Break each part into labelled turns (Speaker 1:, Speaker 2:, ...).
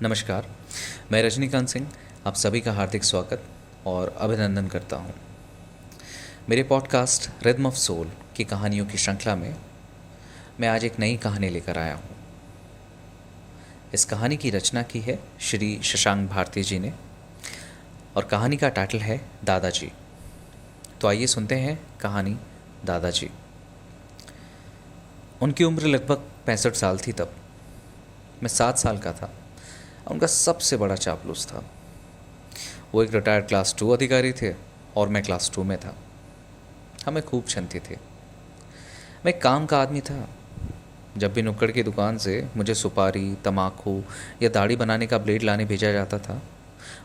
Speaker 1: नमस्कार। मैं रजनीकांत सिंह आप सभी का हार्दिक स्वागत और अभिनंदन करता हूँ। मेरे पॉडकास्ट रिदम ऑफ सोल की कहानियों की श्रृंखला में मैं आज एक नई कहानी लेकर आया हूँ। इस कहानी की रचना की है श्री शशांक भारती जी ने और कहानी का टाइटल है दादाजी। तो आइए सुनते हैं कहानी दादाजी। उनकी उम्र लगभग 65 साल थी तब। मैं 7 साल का था। उनका सबसे बड़ा चापलूस था। वो एक रिटायर्ड क्लास 2 अधिकारी थे और मैं क्लास 2 में था। हमें खूब छनती थी। मैं एक काम का आदमी था। जब भी नुक्कड़ की दुकान से मुझे सुपारी, तम्बाकू या दाढ़ी बनाने का ब्लेड लाने भेजा जाता था,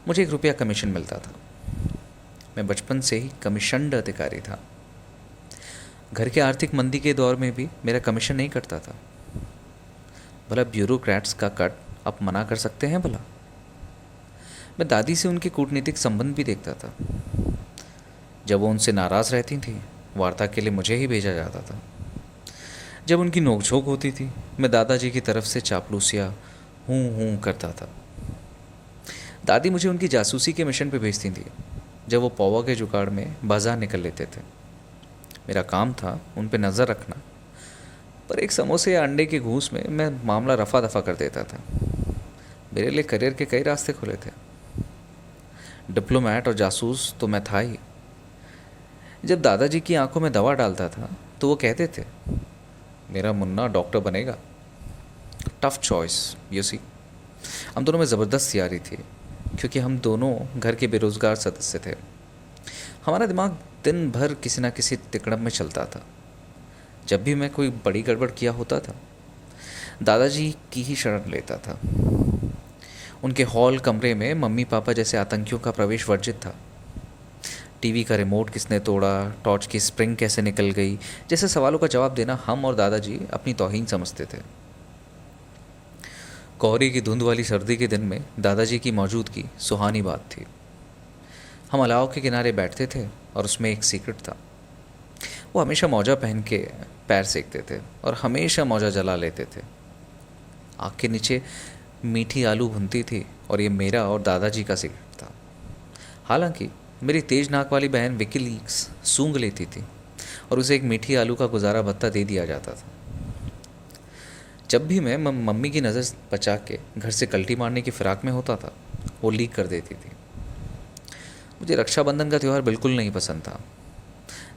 Speaker 1: मुझे 1 रुपया कमीशन मिलता था। मैं बचपन से ही कमीशन्ड अधिकारी था। घर के आर्थिक मंदी के दौर में भी मेरा कमीशन नहीं कटता था। भला ब्यूरोक्रेट्स का कट आप मना कर सकते हैं भला? मैं दादी से उनके कूटनीतिक संबंध भी देखता था। जब वो उनसे नाराज़ रहती थी, वार्ता के लिए मुझे ही भेजा जाता था। जब उनकी नोकझोंक होती थी, मैं दादाजी की तरफ से चापलूसिया हूँ हूँ करता था। दादी मुझे उनकी जासूसी के मिशन पे भेजती थी जब वो पौवा के जुगाड़ में बाजार निकल लेते थे। मेरा काम था उन पे नज़र रखना, पर एक समोसे या अंडे के घूस में मैं मामला रफा दफा कर देता था। मेरे लिए करियर के कई रास्ते खुले थे। डिप्लोमेट और जासूस तो मैं था ही। जब दादाजी की आंखों में दवा डालता था तो वो कहते थे, मेरा मुन्ना डॉक्टर बनेगा। Tough choice, you see. हम दोनों में ज़बरदस्त यारी थी क्योंकि हम दोनों घर के बेरोज़गार सदस्य थे। हमारा दिमाग दिन भर किसी न किसी तिकड़म में चलता था। जब भी मैं कोई बड़ी गड़बड़ किया होता था, दादाजी की ही शरण लेता था। उनके हॉल कमरे में मम्मी पापा जैसे आतंकियों का प्रवेश वर्जित था। टीवी का रिमोट किसने तोड़ा, टॉर्च की स्प्रिंग कैसे निकल गई, जैसे सवालों का जवाब देना हम और दादाजी अपनी तौहीन समझते थे। कोहरे की धुंध वाली सर्दी के दिन में दादाजी की मौजूदगी सुहानी बात थी। हम अलाव के किनारे बैठते थे और उसमें एक सीक्रेट था। वो हमेशा मौजा पहन के पैर सेकते थे और हमेशा मौजा जला लेते थे। आँख के नीचे मीठी आलू भुनती थी और ये मेरा और दादाजी का सीक्रेट था। हालांकि मेरी तेज नाक वाली बहन विकीलीक्स सूंघ लेती थी और उसे एक मीठी आलू का गुजारा भत्ता दे दिया जाता था। जब भी मैं मम्मी की नज़र बचा के घर से कल्टी मारने की फिराक में होता था, वो लीक कर देती थी। मुझे रक्षाबंधन का त्यौहार बिल्कुल नहीं पसंद था।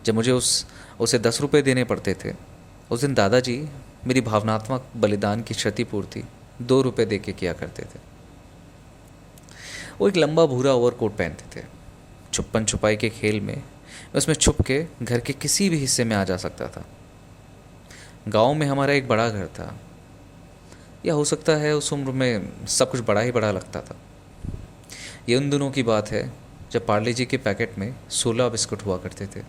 Speaker 1: जब मुझे उसे 10 रुपये देने पड़ते थे, उस दिन दादाजी मेरी भावनात्मक बलिदान की क्षतिपूर्ति 2 रुपये दे के किया करते थे। वो एक लंबा भूरा ओवरकोट पहनते थे। छुपन छुपाई के खेल में मैं उसमें छुप के घर के किसी भी हिस्से में आ जा सकता था। गांव में हमारा एक बड़ा घर था, या हो सकता है उस उम्र में सब कुछ बड़ा ही बड़ा लगता था। ये उन दिनों की बात है जब पार्ले जी के पैकेट में 16 बिस्कुट हुआ करते थे।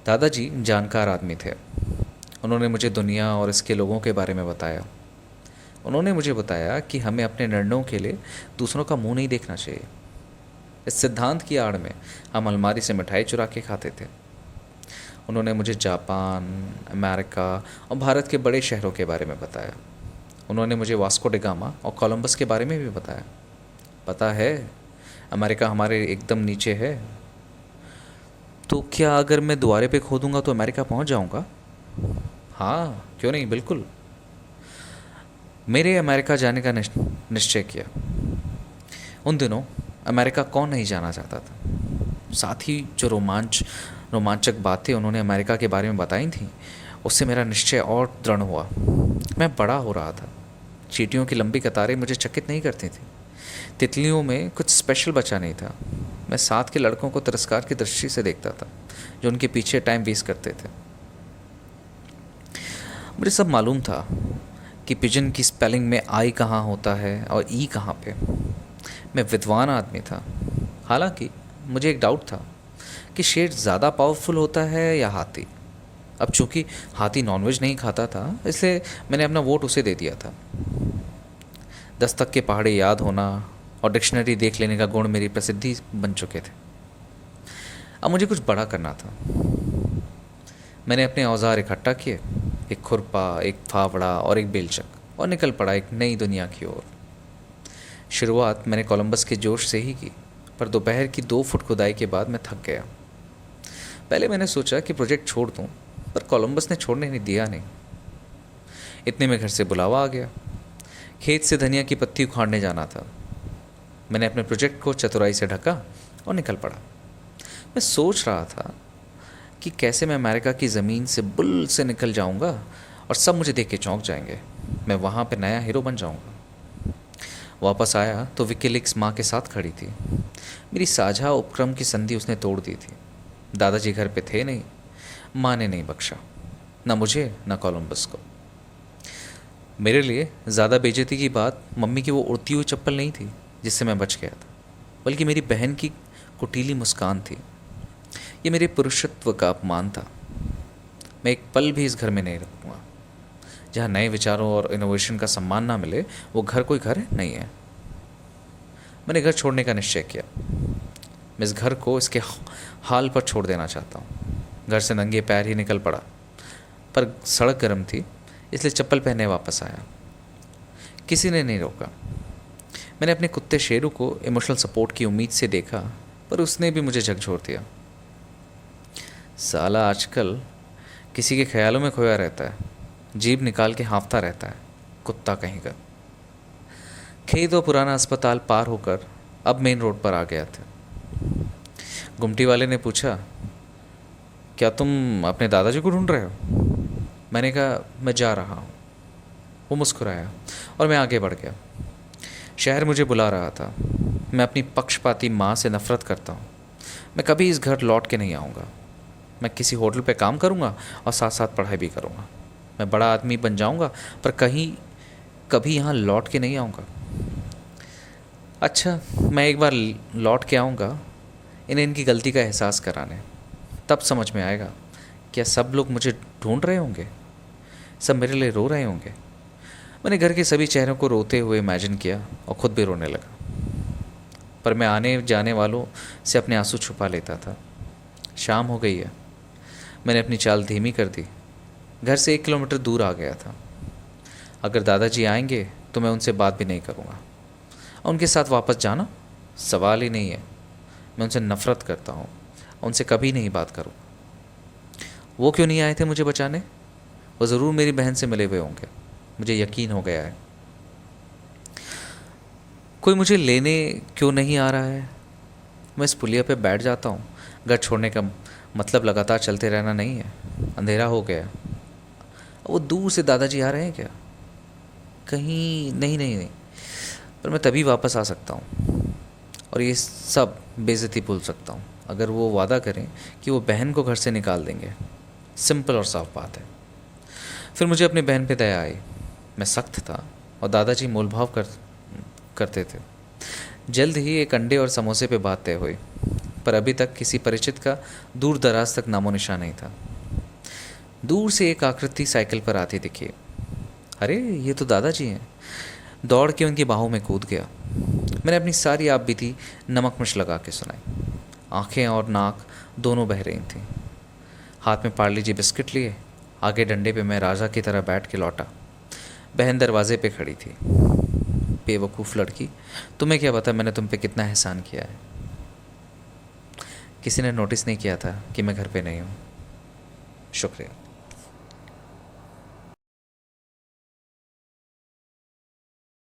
Speaker 1: दादाजी जानकार आदमी थे। उन्होंने मुझे दुनिया और इसके लोगों के बारे में बताया। उन्होंने मुझे बताया कि हमें अपने निर्णयों के लिए दूसरों का मुंह नहीं देखना चाहिए। इस सिद्धांत की आड़ में हम अलमारी से मिठाई चुरा के खाते थे। उन्होंने मुझे जापान, अमेरिका और भारत के बड़े शहरों के बारे में बताया। उन्होंने मुझे वास्को डी गामा और कोलंबस के बारे में भी बताया। पता है, अमेरिका हमारे एकदम नीचे है। तो क्या अगर मैं द्वारे पे खोदूंगा तो अमेरिका पहुंच जाऊंगा? हाँ, क्यों नहीं, बिल्कुल। मेरे अमेरिका जाने का निश्चय किया। उन दिनों अमेरिका कौन नहीं जाना चाहता था। साथ ही जो रोमांचक बातें उन्होंने अमेरिका के बारे में बताई थी, उससे मेरा निश्चय और दृढ़ हुआ। मैं बड़ा हो रहा था। चींटियों की लंबी कतारें मुझे चकित नहीं करती थी। तितलियों में कुछ स्पेशल बचा नहीं था। मैं साथ के लड़कों को तिरस्कार की दृष्टि से देखता था जो उनके पीछे टाइम वेस्ट करते थे। मुझे सब मालूम था कि पिजन की स्पेलिंग में आई कहाँ होता है और ई कहाँ पे। मैं विद्वान आदमी था। हालांकि मुझे एक डाउट था कि शेर ज़्यादा पावरफुल होता है या हाथी। अब चूंकि हाथी नॉनवेज नहीं खाता था, इसलिए मैंने अपना वोट उसे दे दिया था। 10 तक के पहाड़े याद होना और डिक्शनरी देख लेने का गुण मेरी प्रसिद्धि बन चुके थे। अब मुझे कुछ बड़ा करना था। मैंने अपने औजार इकट्ठा किए, एक खुरपा, एक फावड़ा और एक बेलचक। और निकल पड़ा एक नई दुनिया की ओर। शुरुआत मैंने कोलंबस के जोश से ही की, पर दोपहर की 2 फुट खुदाई के बाद मैं थक गया। पहले मैंने सोचा कि प्रोजेक्ट छोड़ दूं, पर कोलंबस ने छोड़ने नहीं दिया नहीं। इतने में घर से बुलावा आ गया। खेत से धनिया की पत्ती उखाड़ने जाना था। मैंने अपने प्रोजेक्ट को चतुराई से ढका और निकल पड़ा। मैं सोच रहा था कि कैसे मैं अमेरिका की ज़मीन से बुल से निकल जाऊंगा और सब मुझे देख के चौंक जाएंगे। मैं वहाँ पे नया हीरो बन जाऊंगा। वापस आया तो विकीलीक्स माँ के साथ खड़ी थी। मेरी साझा उपक्रम की संधि उसने तोड़ दी थी। दादाजी घर पे थे नहीं। माँ ने नहीं बख्शा, ना मुझे ना कोलंबस को। मेरे लिए ज़्यादा बेइज्जती की बात मम्मी की वो उड़ती हुई चप्पल नहीं थी जिससे मैं बच गया था, बल्कि मेरी बहन की कुटीली मुस्कान थी। ये मेरे पुरुषत्व का अपमान था। मैं एक पल भी इस घर में नहीं रहूँगा जहाँ नए विचारों और इनोवेशन का सम्मान ना मिले। वो घर कोई घर नहीं है। मैंने घर छोड़ने का निश्चय किया। मैं इस घर को इसके हाल पर छोड़ देना चाहता हूँ। घर से नंगे पैर ही निकल पड़ा, पर सड़क गर्म थी इसलिए चप्पल पहने वापस आया। किसी ने नहीं रोका। मैंने अपने कुत्ते शेरू को इमोशनल सपोर्ट की उम्मीद से देखा, पर उसने भी मुझे झकझोर दिया। साला आजकल किसी के ख्यालों में खोया रहता है, जीभ निकाल के हाँफता रहता है, कुत्ता कहीं का। खेत और पुराना अस्पताल पार होकर अब मेन रोड पर आ गया था। गुमटी वाले ने पूछा, क्या तुम अपने दादाजी को ढूंढ रहे हो? मैंने कहा, मैं जा रहा हूँ। वो मुस्कुराया और मैं आगे बढ़ गया। शहर मुझे बुला रहा था। मैं अपनी पक्षपाती माँ से नफ़रत करता हूँ। मैं कभी इस घर लौट के नहीं आऊँगा। मैं किसी होटल पे काम करूँगा और साथ साथ पढ़ाई भी करूँगा। मैं बड़ा आदमी बन जाऊँगा, पर कभी यहाँ लौट के नहीं आऊँगा। अच्छा, मैं एक बार लौट के आऊँगा इन्हें इनकी गलती का एहसास कराने। तब समझ में आएगा, क्या सब लोग मुझे ढूंढ रहे होंगे, सब मेरे लिए रो रहे होंगे। मैंने घर के सभी चेहरों को रोते हुए इमेजिन किया और ख़ुद भी रोने लगा, पर मैं आने जाने वालों से अपने आंसू छुपा लेता था। शाम हो गई है। मैंने अपनी चाल धीमी कर दी। घर से 1 किलोमीटर दूर आ गया था। अगर दादाजी आएंगे तो मैं उनसे बात भी नहीं करूँगा। उनके साथ वापस जाना सवाल ही नहीं है। मैं उनसे नफ़रत करता हूँ, उनसे कभी नहीं बात करूँगा। वो क्यों नहीं आए थे मुझे बचाने? वो ज़रूर मेरी बहन से मिले हुए होंगे, मुझे यकीन हो गया है। कोई मुझे लेने क्यों नहीं आ रहा है? मैं इस पुलिया पे बैठ जाता हूँ। घर छोड़ने का मतलब लगातार चलते रहना नहीं है। अंधेरा हो गया। वो दूर से दादाजी आ रहे हैं क्या? कहीं नहीं, पर मैं तभी वापस आ सकता हूँ और ये सब बेइज्जती भूल सकता हूँ अगर वो वादा करें कि वो बहन को घर से निकाल देंगे। सिंपल और साफ बात है। फिर मुझे अपनी बहन पे दया आई। मैं सख्त था और दादाजी मोलभाव करते थे। जल्द ही एक अंडे और समोसे पे बात तय हुई, पर अभी तक किसी परिचित का दूर दराज तक नामो निशान नहीं था। दूर से एक आकृति साइकिल पर आती दिखी। अरे, ये तो दादाजी हैं। दौड़ के उनकी बाहों में कूद गया। मैंने अपनी सारी आप बीती नमक मिर्च लगा के सुनाई। आंखें और नाक दोनों बह रही थीं। हाथ में पार्ले जी बिस्किट लिए आगे डंडे पे मैं राजा की तरह बैठ के लौटा। बहन दरवाजे पे खड़ी थी। बेवकूफ़ लड़की, तुम्हें क्या पता मैंने तुम पे कितना एहसान किया है। किसी ने नोटिस नहीं किया था कि मैं घर पे नहीं हूँ। शुक्रिया।